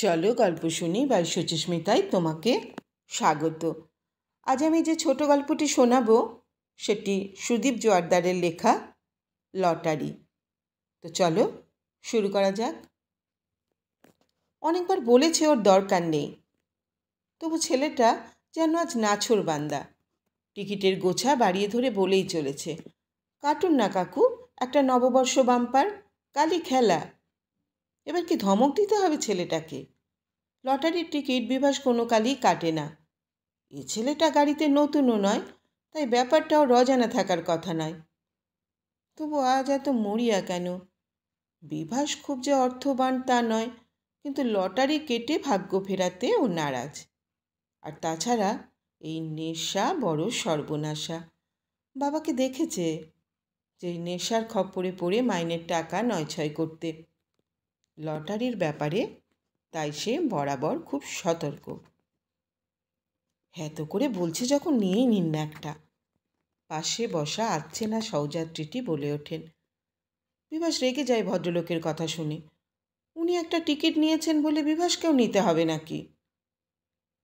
চলো গল্প শুনি বাই সুচিস্মিতায় তোমাকে স্বাগত। আজ আমি যে ছোট গল্পটি শোনাবো সেটি সুদীপ জোয়ারদারের লেখা লটারি। তো চলো শুরু করা যাক। অনেকবার বলেছে ওর দরকার নেই, তবু ছেলেটা যেন আজ নাছোড়বান্দা। টিকিটের গোছা বাড়িয়ে ধরে বলেই চলেছে, কাটুন না কাকু, একটা নববর্ষ বাম্পার, কালই খেলা। এবার কি ধমক দিতে হবে ছেলেটাকে? লটারির টিকিট বিভাস কোনো কালই কাটে না। এ ছেলেটা গাড়িতে নতুনও নয়, তাই ব্যাপারটাও অজানা থাকার কথা নয়। তবু আজ এত মরিয়া কেন? বিভাস খুব যে অর্থবান তা নয়, কিন্তু লটারি কেটে ভাগ্য ফেরাতে ও নারাজ। আর তাছাড়া এই নেশা বড় সর্বনাশা। বাবাকে দেখেছে যে নেশার খপ্পরে পড়ে মাইনের টাকা নয়ছয় করতে। লটারির ব্যাপারে তাই সে বরাবর খুব সতর্ক। এত করে বলছে যখন নিয়েই নিন না একটা। পাশে বসা আচ্ছেনা সহযাত্রীটি বলে ওঠেন। বিভাস রেগে যায় ভদ্রলোকের কথা শুনে। উনি একটা টিকিট নিয়েছেন বলে বিভাসকেও নিতে হবে নাকি?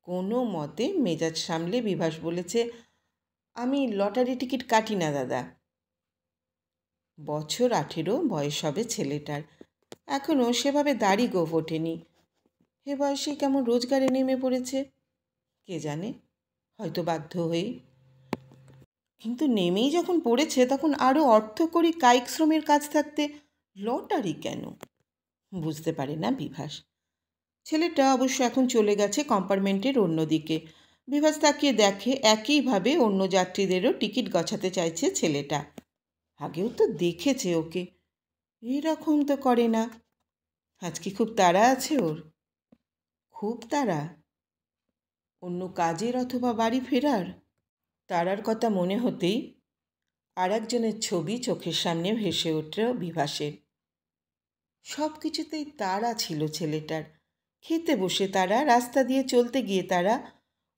কোনো মতে মেজাজ সামলে বিভাস বলেছে, আমি লটারি টিকিট কাটি না দাদা। বছর 18 বয়স হবে ছেলেটার, এখনও সেভাবে দাড়ি গোঁফ ওঠেনি। এ বয়সে কেমন রোজগারে নেমে পড়েছে কে জানে, হয়তো বাধ্য হয়েই। কিন্তু নেমেই যখন পড়েছে তখন আরও অর্থকরী কায়িক শ্রমের কাজ থাকতে লটারি কেন? বুঝতে পারে না বিভাস। ছেলেটা অবশ্য এখন চলে গেছে কম্পার্টমেন্টের অন্যদিকে। বিভাস তাকিয়ে দেখে একইভাবে অন্য যাত্রীদেরও টিকিট গছাতে চাইছে ছেলেটা। আগেও তো দেখেছে ওকে, এরকম তো করে না। আজ কি খুব তাড়া আছে ওর? খুব তাড়া? অন্য কাজের অথবা বাড়ি ফেরার? তারার কথা মনে হতেই আর একজনের ছবি চোখের সামনে ভেসে উঠল বিভাসের। সব কিছুতেই তাড়া ছিল ছেলেটার। খেতে বসে তারা, রাস্তা দিয়ে চলতে গিয়ে তারা,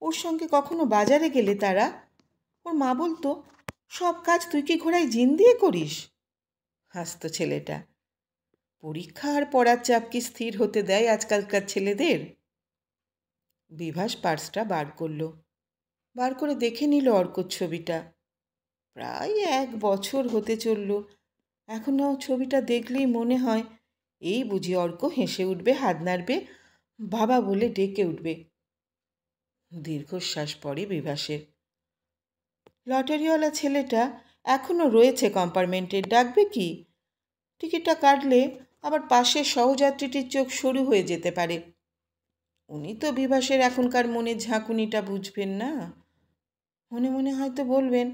ওর সঙ্গে কখনো বাজারে গেলে তারা। ওর মা বলতো, সব কাজ তুই কি ঘোড়ায় জিন দিয়ে করিস? হাসতো ছেলেটা। পরীক্ষা আর পড়ার চাপ কি স্থির হতে দেয় আজকালকার ছেলেদের? বিভাস পার্সটা বার করলো, বার করে দেখে নিল অর্কর ছবিটা। প্রায় 1 বছর হতে চলল। এখনও ছবিটা দেখলেই মনে হয় এই বুঝি অর্ক হেসে উঠবে, হাত নাড়বে, বাবা বলে ডেকে উঠবে। দীর্ঘশ্বাস পড়ে বিভাসের। লটারিওয়ালা ছেলেটা এখনও রয়েছে কম্পার্টমেন্টে, ডাকবে কি? টিকিটটা কাটলে আবার পাশের সহযাত্রীটির চোখ সরু হয়ে যেতে পারে। উনি তো বিভাসের এখনকার মনের ঝাঁকুনিটা বুঝবেন না। মনে মনে হয়তো বলবেন,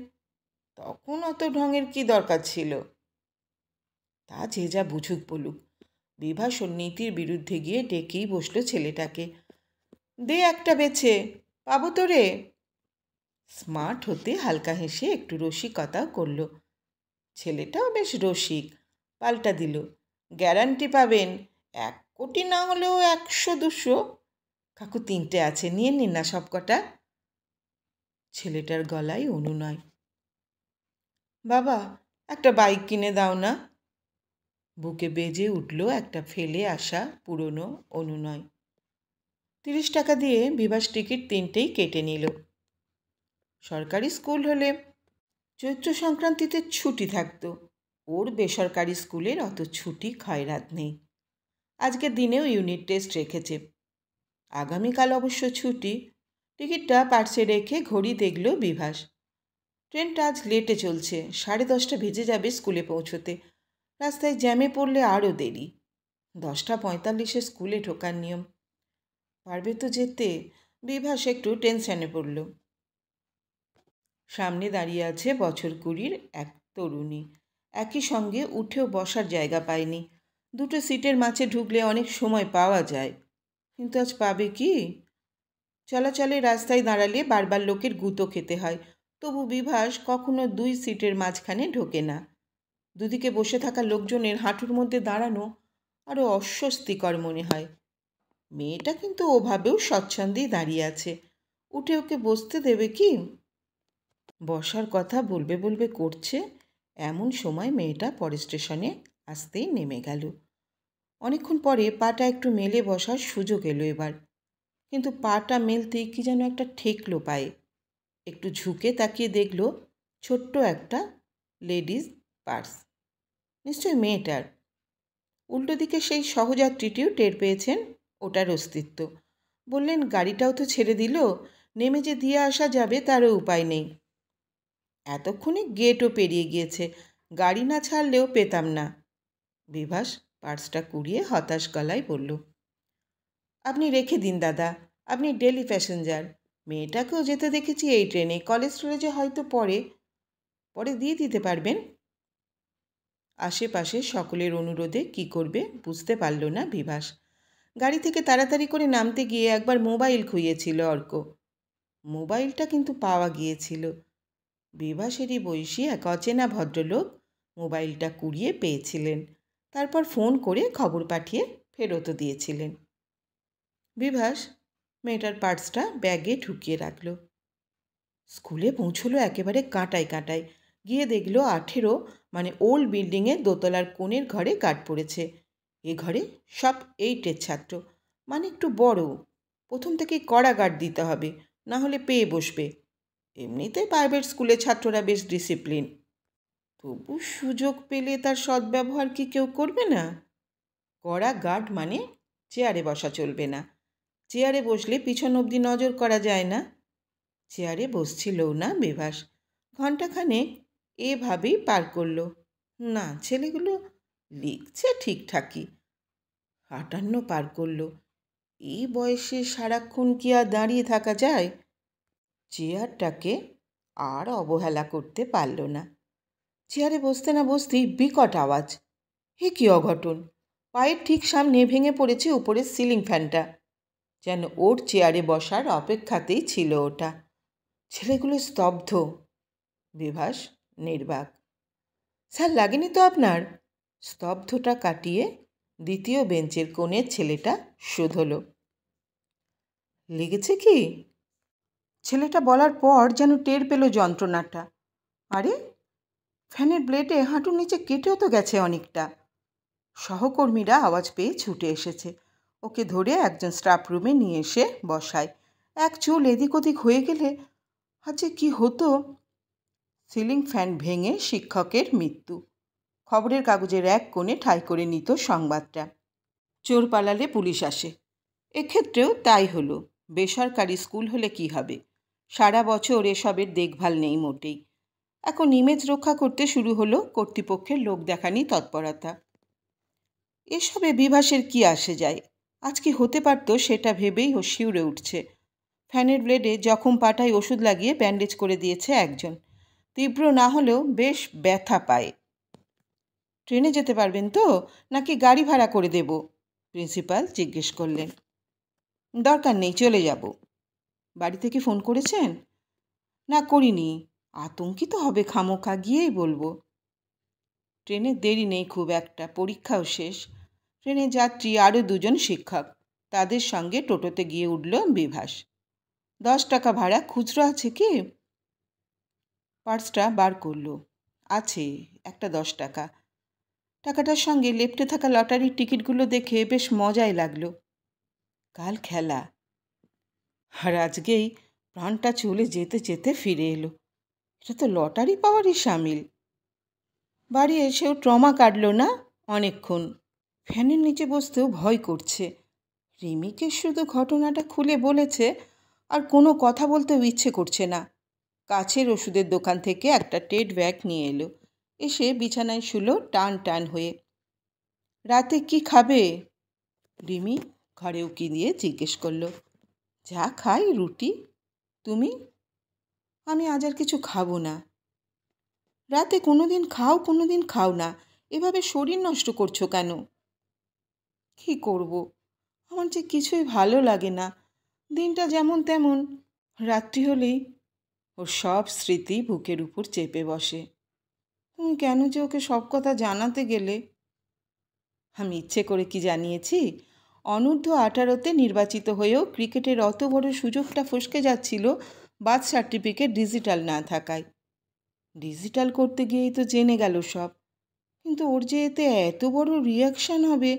তখন অত ঢঙের কি দরকার ছিল? তা যে যা বুঝুক বলুক, বিভাস ওর নীতির বিরুদ্ধে গিয়ে ডেকেই বসলো ছেলেটাকে। দে একটা বেছে, পাবো তো রে? স্মার্ট হতে হালকা হেসে একটু রসিকতাও করল। ছেলেটাও বেশ রসিক, পাল্টা দিল, গ্যারান্টি পাবেন, 1 কোটি না হলেও 100-200। কাকু 3টে আছে, নিয়ে নিন না সব কটা। ছেলেটার গলায় অনুনয়। বাবা, একটা বাইক কিনে দাও না। বুকে বেজে উঠল একটা ফেলে আসা পুরনো অনুনয়। 30 টাকা দিয়ে বিভাস টিকিট 3টেই কেটে নিল। সরকারি স্কুল হলে চৈত্র সংক্রান্তিতে ছুটি থাকতো, ওর বেসরকারি স্কুলের অত ছুটি খয়রাত নেই। আজকের দিনেও ইউনিট টেস্ট রেখেছে। আগামীকাল অবশ্য ছুটি। টিকিটটা পার্সে রেখে ঘড়ি দেখল বিভাস। ট্রেনটা আজ লেটে চলছে, 10:30 বেজে যাবে স্কুলে পৌঁছতে। রাস্তায় জ্যামে পড়লে আরও দেরি। 10:45 স্কুলে ঢোকার নিয়ম। পারবে তো যেতে? বিভাস একটু টেনশনে পড়ল। সামনে দাঁড়িয়ে আছে বছর 20-র এক তরুণী। একই সঙ্গে উঠেও বসার জায়গা পায়নি। 2টো সিটের মাঝে ঢুকলে অনেক সময় পাওয়া যায়, কিন্তু আজ পাবে কি? চলাচলে রাস্তায় দাঁড়ালে বারবার লোকের গুঁতো খেতে হয়, তবু বিভাস কখনো 2 সিটের মাঝখানে ঢোকে না। দুদিকে বসে থাকা লোকজনের হাঁটুর মধ্যে দাঁড়ানো আরও অস্বস্তিকর মনে হয়। মেয়েটা কিন্তু ওভাবেও স্বচ্ছন্দেই দাঁড়িয়ে আছে, উঠে ওকে বসতে দেবে কি? বসার কথা বলবে বলবে করছে, এমন সময় মেয়েটা পরের স্টেশনে আসতেই নেমে গেল। অনেকক্ষণ পরে পাটা একটু মেলে বসার সুযোগ এলো এবার, কিন্তু পাটা মেলতেই কি যেন একটা ঠেকলো পায়ে। একটু ঝুঁকে তাকিয়ে দেখল ছোট্ট একটা লেডিস পার্স, নিশ্চয়ই মেয়েটার। উল্টো দিকে সেই সহযাত্রীটিও টের পেয়েছেন ওটার অস্তিত্ব। বললেন, গাড়িটাও তো ছেড়ে দিল, নেমে যে দিয়ে আসা যাবে তারও উপায় নেই। এতক্ষণে গেটও পেরিয়ে গিয়েছে, গাড়ি না ছাড়লেও পেতাম না। বিভাস পার্সটা কুড়িয়ে হতাশ গলায় বলল, আপনি রেখে দিন দাদা, আপনি ডেলি প্যাসেঞ্জার। মেয়েটাকেও যেতে দেখেছি এই ট্রেনে, কলেজে হয়তো পরে দিয়ে দিতে পারবেন। আশেপাশে সকলের অনুরোধে কি করবে বুঝতে পারল না বিভাস। গাড়ি থেকে তাড়াতাড়ি করে নামতে গিয়ে একবার মোবাইল খুইয়েছিল অর্ক। মোবাইলটা কিন্তু পাওয়া গিয়েছিল। বিভাসেরই বয়সী এক অচেনা ভদ্রলোক মোবাইলটা কুড়িয়ে পেয়েছিলেন, তারপর ফোন করে খবর পাঠিয়ে ফেরতও দিয়েছিলেন। বিভাস মেয়েটার পার্সটা ব্যাগে ঢুকিয়ে রাখল। স্কুলে পৌঁছলো একেবারে কাঁটায় কাঁটায়। গিয়ে দেখল 18 মানে ওল্ড বিল্ডিংয়ের দোতলার কোণের ঘরে গার্ড পড়েছে। এ ঘরে সব 8-এর ছাত্র, মানে একটু বড়। প্রথম থেকেই কড়া গার্ড দিতে হবে, না হলে পেয়ে বসবে। এমনিতে প্রাইভেট স্কুলের ছাত্ররা বেশ ডিসিপ্লিন, তবু সুযোগ পেলে তার সদ্ব্যবহার কি কেউ করবে না? কড়া গার্ড মানে চেয়ারে বসা চলবে না। চেয়ারে বসলে পিছন অবধি নজর করা যায় না। চেয়ারে বসছিলও না বিভাস। ঘণ্টাখানেক এভাবেই পার করল। না, ছেলেগুলো লিখছে ঠিকঠাকই। 58 পার করল। এই বয়সে সারাক্ষণ কি আর দাঁড়িয়ে থাকা যায়? চেয়ারটাকে আর অবহেলা করতে পারল না। চেয়ারে বসতে না বসতেই বিকট আওয়াজ। হে কি অঘটন! পায়ের ঠিক সামনে ভেঙে পড়েছে উপরের সিলিং ফ্যানটা। যেন ওর চেয়ারে বসার অপেক্ষাতেই ছিল ওটা। ছেলেগুলো স্তব্ধ। বিভাস নির্বাক। স্যার, লাগেনি তো আপনার? স্তব্ধটা কাটিয়ে দ্বিতীয় বেঞ্চের কোণের ছেলেটা শোধল। লেগেছে কি? ছেলেটা বলার পর যেন টের পেল যন্ত্রণাটা। আরে, ফ্যানের ব্লেডে হাঁটুর নিচে কেটেও তো গেছে অনেকটা। সহকর্মীরা আওয়াজ পেয়ে ছুটে এসেছে। ওকে ধরে একজন স্টাফ রুমে নিয়ে এসে বসায়। এক চুল এদিক ওদিক হয়ে গেলে আচ্ছা কি হতো। সিলিং ফ্যান ভেঙে শিক্ষকের মৃত্যু। খবরের কাগজের এক কোণে ঠাঁই করে নিত সংবাদটা। চোর পালালে পুলিশ আসে। এক্ষেত্রেও তাই হলো। বেসরকারি স্কুল হলে কি হবে? সারা বছর এসবের দেখভাল নেই মোটেই। এখন ইমেজ রক্ষা করতে শুরু হলো কর্তৃপক্ষের লোক দেখানি তৎপরতা। এসবে বিভাসের কি আসে যায়? আজ কি হতে পারত সেটা ভেবেই ও শিউরে উঠছে। ফ্যানের ব্লেডে জখম পাটায় ওষুধ লাগিয়ে ব্যান্ডেজ করে দিয়েছে একজন। তীব্র না হলেও বেশ ব্যথা পায়। ট্রেনে যেতে পারবেন তো, নাকি গাড়ি ভাড়া করে দেব? প্রিন্সিপাল জিজ্ঞেস করলেন। দরকার নেই, চলে যাব। বাড়ি থেকে ফোন করেছেন? না, করিনি। আতঙ্কিত হবে খামোখা, গিয়েই বলবো। ট্রেনের দেরি নেই খুব একটা, পরীক্ষাও শেষ। ট্রেনে যাত্রী আরও 2জন শিক্ষক। তাদের সঙ্গে টোটোতে গিয়ে উঠল বিভাস। 10 টাকা ভাড়া, খুচরো আছে কি? পার্সটা বার করল। আছে একটা 10 টাকা। টাকাটার সঙ্গে লেপ্টে থাকা লটারির টিকিটগুলো দেখে বেশ মজাই লাগলো। কাল খেলা, আর আজকেই প্রাণটা চলে যেতে যেতে ফিরে এলো। এটা তো লটারি পাওয়ারই সামিল। বাড়ি এসেও ট্রমা কাটল না অনেকক্ষণ। ফ্যানের নিচে বসতেও ভয় করছে। রিমিকে শুধু ঘটনাটা খুলে বলেছে, আর কোনো কথা বলতেও ইচ্ছে করছে না। কাছের ওষুধের দোকান থেকে একটা টেড ব্যাগ নিয়ে এলো। এসে বিছানায় শুলো টান টান হয়ে। রাতে কি খাবে? রিমি ঘরে উকি দিয়ে জিজ্ঞেস করলো। যা খাই, রুটি। তুমি? আমি আজ আর কিছু খাবো না। রাতে কোনো দিন খাও, কোনো দিন খাও না, এভাবে শরীর নষ্ট করছো কেন? কি করব, আমার যে কিছুই ভালো লাগে না। দিনটা যেমন তেমন। রাত্রি হলেই ওর সব স্মৃতি বুকের উপর চেপে বসে। তুমি কেন যে ওকে সব কথা জানাতে গেলে? আমি ইচ্ছে করে কি জানিয়েছি? অনূর্ধ্ব 18-তে নির্বাচিত হয়েও ক্রিকেটের অত বড় সুযোগটা ফসকে যাচ্ছিল বার্থ সার্টিফিকেট ডিজিটাল না থাকায়। ডিজিটাল করতে গিয়েই তো জেনে গেল সব। কিন্তু ওর যে এতে এত বড় রিয়াকশান হবে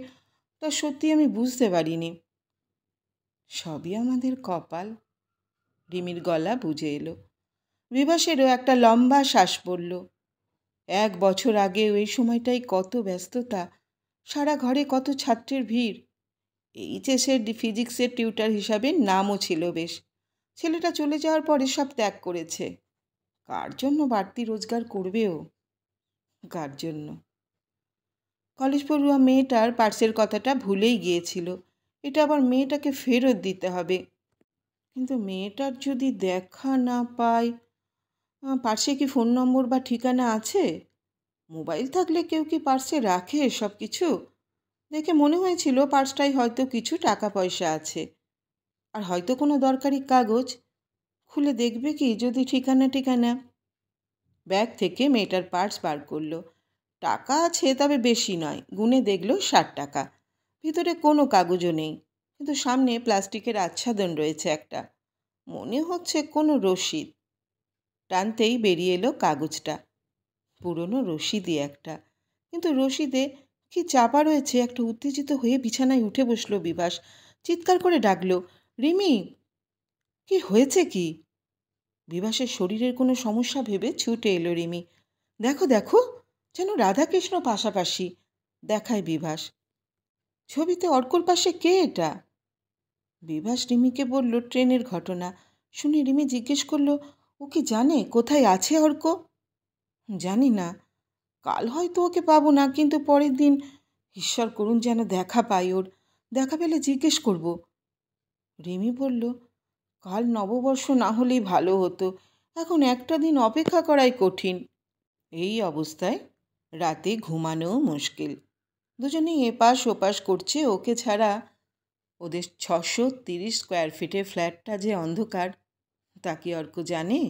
তা সত্যি আমি বুঝতে পারিনি। সবই আমাদের কপাল। রিমির গলা বুঝে এলো। বিভাসেরও একটা লম্বা শ্বাস পড়ল। 1 বছর আগে ওই সময়টাই কত ব্যস্ততা, সারা ঘরে কত ছাত্রের ভিড়। এইচএসের ফিজিক্সের টিউটার হিসাবে নামও ছিল বেশ। ছেলেটা চলে যাওয়ার পরে সব ত্যাগ করেছে। কার জন্য বাড়তি রোজগার করবেও? কার জন্য? কলেজ পড়ুয়া মেয়েটার পার্সের কথাটা ভুলেই গিয়েছিল। এটা আবার মেয়েটাকে ফেরত দিতে হবে। কিন্তু মেয়েটার যদি দেখা না পায়, পার্সে কি ফোন নম্বর বা ঠিকানা আছে? মোবাইল থাকলে কেউ কি পার্সে রাখে সব কিছু? দেখে মনে হয়েছিল পার্সটায় হয়তো কিছু টাকা পয়সা আছে, আর হয়তো কোনো দরকারি কাগজ। খুলে দেখবে কি যদি ঠিকানা। ব্যাগ থেকে মেয়েটার পার্স বার করলো। টাকা আছে, তবে বেশি নয়। গুনে দেখলো 60 টাকা। ভিতরে কোনো কাগজও নেই, কিন্তু সামনে প্লাস্টিকের আচ্ছাদন রয়েছে একটা। মনে হচ্ছে কোনো রসিদ। টানতেই বেরিয়ে এলো কাগজটা। পুরনো রসিদই একটা, কিন্তু রসিদে কি চাপা রয়েছে? একটা উত্তেজিত হয়ে বিছানায় উঠে বসলো বিভাস। চিৎকার করে ডাকলো, রিমি! কি হয়েছে কি? বিভাসের শরীরের কোনো সমস্যা ভেবে ছুটে এলো রিমি। দেখো দেখো, যেন রাধাকৃষ্ণ পাশাপাশি দেখায় বিভাস। ছবিতে অর্কর পাশে কে এটা? বিভাস রিমিকে বলল ট্রেনের ঘটনা। শুনে রিমি জিজ্ঞেস করলো, ও কি জানে কোথায় আছে অর্ক? জানি না, কাল হয়তো ওকে পাবো না, কিন্তু পরের দিন ঈশ্বর করুন যেন দেখা পাই ওর। দেখা পেলে জিজ্ঞেস করব। রিমি বলল, কাল নববর্ষ না হলেই ভালো হতো। এখন একটা দিন অপেক্ষা করাই কঠিন। এই অবস্থায় রাতে ঘুমানোও মুশকিল। দুজনেই এপাশ ওপাশ করছে। ওকে ছাড়া ওদের 630 স্কোয়ার ফিটের ফ্ল্যাটটা যে অন্ধকার, তা কি অর্ক জানে?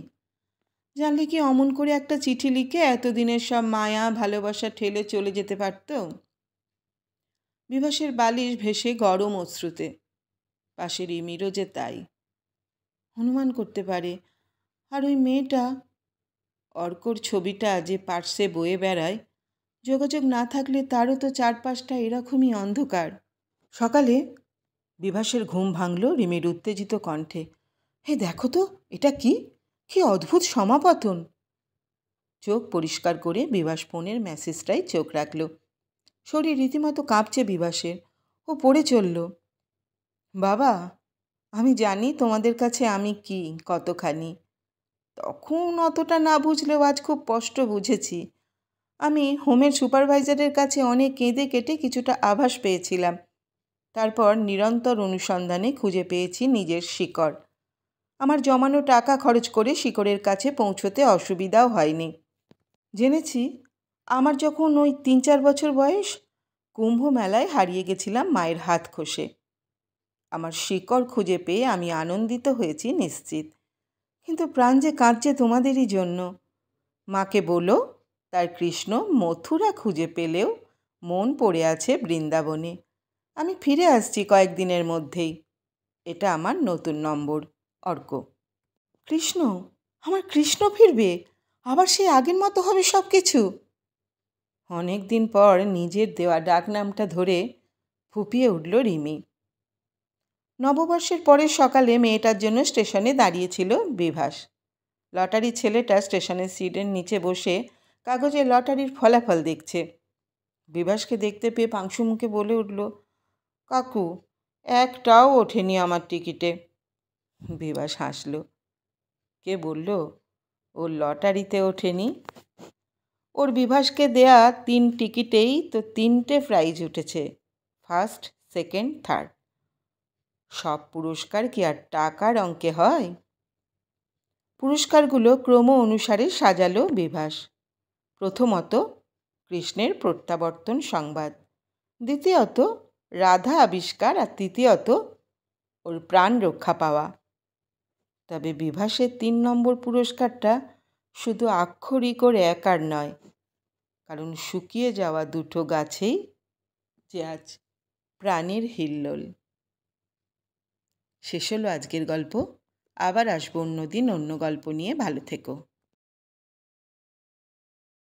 জানলে কি অমন করে একটা চিঠি লিখে এতদিনের সব মায়া ভালোবাসা ঠেলে চলে যেতে পারত? বিভাসের বালিশ ভেসে গরম অশ্রুতে। পাশে রিমিরও যে তাই। অনুমান করতে পারে। আর ওই মেয়েটা, অর্কর ছবিটা যে পার্সে বয়ে বেড়ায়, যোগাযোগ না থাকলে তারও তো চারপাশটা এরকমই অন্ধকার। সকালে বিভাসের ঘুম ভাঙল রিমির উত্তেজিত কণ্ঠে। হে দেখো তো, এটা কি? কি অদ্ভুত সমাপতন! চোখ পরিষ্কার করে বিভাস ফোনের মেসেজটাই চোখ রাখল। শরীর রীতিমতো কাঁপছে বিভাসের। ও পড়ে চলল, বাবা, আমি জানি তোমাদের কাছে আমি কি, কতখানি। তখন অতটা না বুঝলেও আজ খুব স্পষ্ট বুঝেছি। আমি হোমের সুপারভাইজারের কাছে অনেক কেঁদে কেটে কিছুটা আভাস পেয়েছিলাম। তারপর নিরন্তর অনুসন্ধানে খুঁজে পেয়েছি নিজের শিকড়। আমার জমানো টাকা খরচ করে শিকড়ের কাছে পৌঁছতে অসুবিধাও হয়নি। জেনেছি আমার যখন ওই 3-4 বছর বয়স, কুম্ভ মেলায় হারিয়ে গেছিলাম মায়ের হাত খসে। আমার শিকড় খুঁজে পেয়ে আমি আনন্দিত হয়েছি নিশ্চিত, কিন্তু প্রাণ যে কাঁদছে তোমাদেরই জন্য। মাকে বলো তার কৃষ্ণ মথুরা খুঁজে পেলেও মন পড়ে আছে বৃন্দাবনে। আমি ফিরে আসছি কয়েকদিনের মধ্যেই। এটা আমার নতুন নম্বর, অর্ক। কৃষ্ণ? আমার কৃষ্ণ ফিরবে? আবার সেই আগের মতো হবে সব কিছু? অনেক দিন পর নিজের দেওয়া ডাকনামটা ধরে ফুঁপিয়ে উঠল রিমি। নববর্ষের পরের সকালে মেয়েটার জন্য স্টেশনে দাঁড়িয়েছিল বিভাস। লটারির ছেলেটা স্টেশনের সিটের নিচে বসে কাগজে লটারির ফলাফল দেখছে। বিভাসকে দেখতে পেয়ে পাংশু মুখে বলে উঠল, কাকু, একটাও ওঠেনি আমার টিকিটে। বিভাস হাসল। কে বলল ওর লটারিতে ওঠেনি? ওর বিভাসকে দেয়া 3 টিকিটেই তো 3টে প্রাইজ উঠেছে, ফার্স্ট, সেকেন্ড, থার্ড। সব পুরস্কার কি আর টাকার অঙ্কে হয়? পুরস্কারগুলো ক্রম অনুসারে সাজালো বিভাস। প্রথমত কৃষ্ণের প্রত্যাবর্তন সংবাদ, দ্বিতীয়ত রাধা আবিষ্কার, আর তৃতীয়ত ওর প্রাণ রক্ষা পাওয়া। তবে বিভাসের 3 নম্বর পুরস্কারটা শুধু আক্ষরিক ওর একার নয়, কারণ শুকিয়ে যাওয়া 2টো গাছেই যে আজ প্রাণের হিল্লোল। শেষ হলো আজকের গল্প। আবার আসবো অন্যদিন অন্য গল্প নিয়ে। ভালো থেকো।